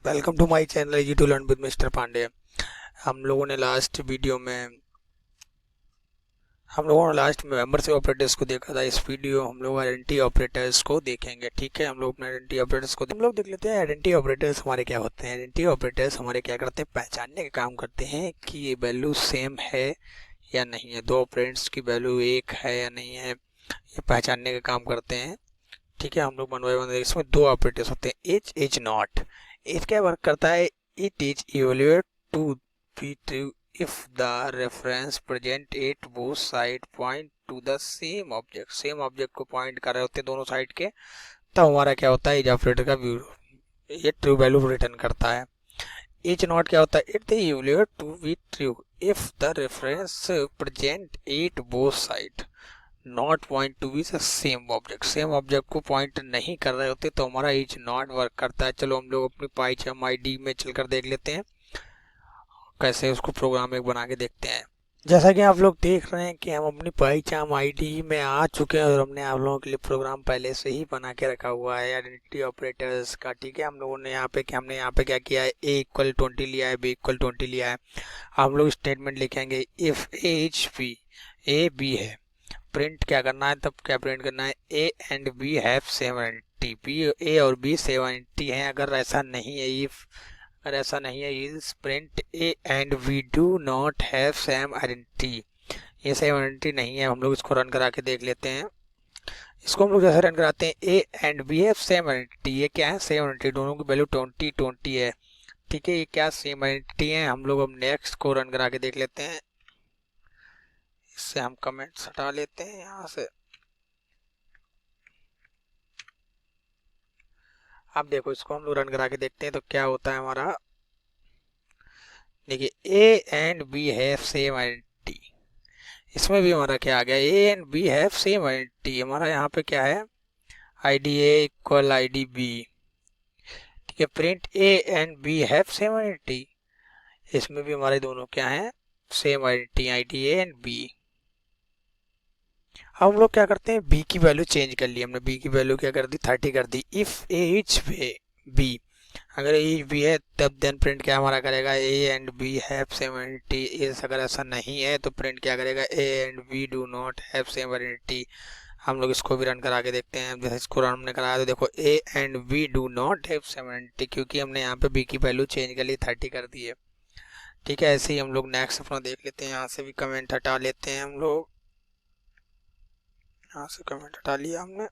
Welcome to my channel easy to learn with mister Pandey. हम लोगों ने लास्ट वीडियो में मेंबर से ऑपरेटर्स को देखा था। इस वीडियो हम लोग आइडेंटिटी ऑपरेटर्स को देखेंगे। ठीक है, हम लोग अपने आइडेंटिटी ऑपरेटर्स को देख लेते हैं। आइडेंटिटी ऑपरेटर्स हमारे क्या होते हैं। आइडेंटिटी ऑपरेटर्स हमारे क्या करते हैं, पहचानने का काम करते हैं कि ये वैल्यू सेम है या नहीं है, दो ऑपरेंड्स की वैल्यू एक है या नहीं है, ये पहचानने का काम करते हैं। ठीक है, हम लोग वन बाय वन, इसमें दो ऑपरेटर्स होते हैं, एच इज नॉट। एच क्या वर्क करता है, it is evaluate to be true if the reference present at both side point to the same object. Same object को पॉइंट कर रहे होते हैं दोनों साइड के, तब हमारा क्या होता है, एज ऑपरेटर का ये ट्रू वैल्यू रिटर्न करता है। एच नॉट क्या होता है, it is evaluate to be true if the reference present at both side not point to be same object. Same object को पॉइंट नहीं कर रहे होते तो हमारा इज नॉट वर्क करता है। चलो हम लोग अपनी पाइथन आईडी में चलकर देख लेते हैं कैसे उसको प्रोग्राम एक बना के देखते हैं। जैसा कि आप लोग देख रहे हैं कि हम अपनी पाइथन आईडी में आ चुके हैं और हमने आप लोगों के लिए प्रोग्राम पहले से ही बना के रखा हुआ है आइडेंटिटी ऑपरेटर्स का। ठीक है, हम लोगों ने हमने यहाँ पे क्या किया है, ए इक्वल 20 लिया है, बी इक्वल 20 लिया है। हम लोग स्टेटमेंट लिखेंगे if H B, A B है, प्रिंट क्या करना है, तब क्या प्रिंट करना है, A and B have same identity. B, A और बी सेम आइडेंटिटी है। अगर ऐसा नहीं है, इफ अगर ऐसा नहीं है, is print A and B do not have same identity. ये सेम आइडेंटिटी नहीं है। हम लोग इसको रन करा के देख लेते हैं। इसको हम लोग जैसे रन कराते हैं, A and B have same identity. ये क्या है, सेम आइडेंटिटी, दोनों की वैल्यू 20 है। ठीक है, ये क्या सेम आइडेंटिटी है। हम लोग अब नेक्स्ट को रन करा के देख लेते हैं। इससे हम कमेंट्स हटा लेते हैं यहाँ से। अब देखो, इसको हम लोग रन करा के देखते हैं तो क्या होता है हमारा। देखिए, A and B have same identity. इसमें भी हमारा क्या आ गया, A and B have same identity. हमारा यहाँ पे क्या है, ID A equal ID B. ठीक है, print A and B have same identity. इसमें भी हमारे दोनों क्या है, same identity, ID A and B. हम लोग क्या करते हैं, बी की वैल्यू चेंज कर ली हमने। बी की वैल्यू क्या कर दी, 30 कर दी। इफ एच बी, अगर एच बी है तब देन प्रिंट क्या हमारा करेगा, A and B have same identity. अगर ऐसा नहीं है तो प्रिंट क्या करेगा, A and B do not have same identity. हम लोग इसको भी रन करा के देखते हैं। जैसे इसको रन हमने कराया तो देखो, A and B do not have same identity, क्योंकि हमने यहाँ पे बी की वैल्यू चेंज कर ली, 30 कर दी है। ठीक है, ऐसे ही हम लोग नेक्स्ट अपना देख लेते हैं। यहाँ से भी कमेंट हटा लेते हैं हम लोग। यहाँ से कमेंट हटा लिया हमने,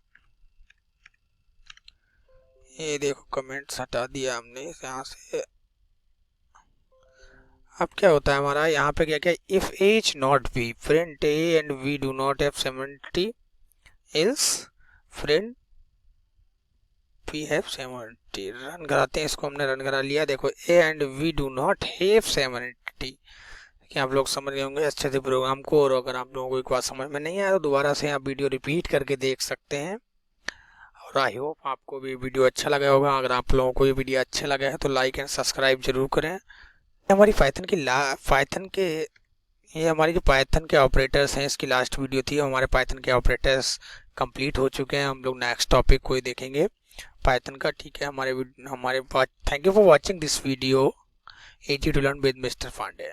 ये देखो कमेंट्स हटा दिया हमने यहाँ से। अब क्या होता है हमारा यहाँ पे, क्या क्या, if H not B print A and B do not have same identity else print B have same identity. Run कराते हैं इसको, हमने रन करा लिया। देखो, A and B do not have same identity. कि आप लोग समझ गए होंगे अच्छे से प्रोग्राम को। और अगर आप लोगों को एक बात समझ में नहीं आया तो दोबारा से आप वीडियो रिपीट करके देख सकते हैं। और आई होप आपको भी वीडियो अच्छा लगा होगा। अगर आप लोगों को ये वीडियो अच्छा लगा है तो लाइक एंड सब्सक्राइब जरूर करें। हमारी ये हमारी जो पाइथन के ऑपरेटर्स हैं, इसकी लास्ट वीडियो थी। हमारे पाइथन के ऑपरेटर्स कंप्लीट हो चुके हैं। हम लोग नेक्स्ट टॉपिक को ही देखेंगे पाइथन का। ठीक है, हमारे thank you for watching this video, easy to learn with mister Pandey.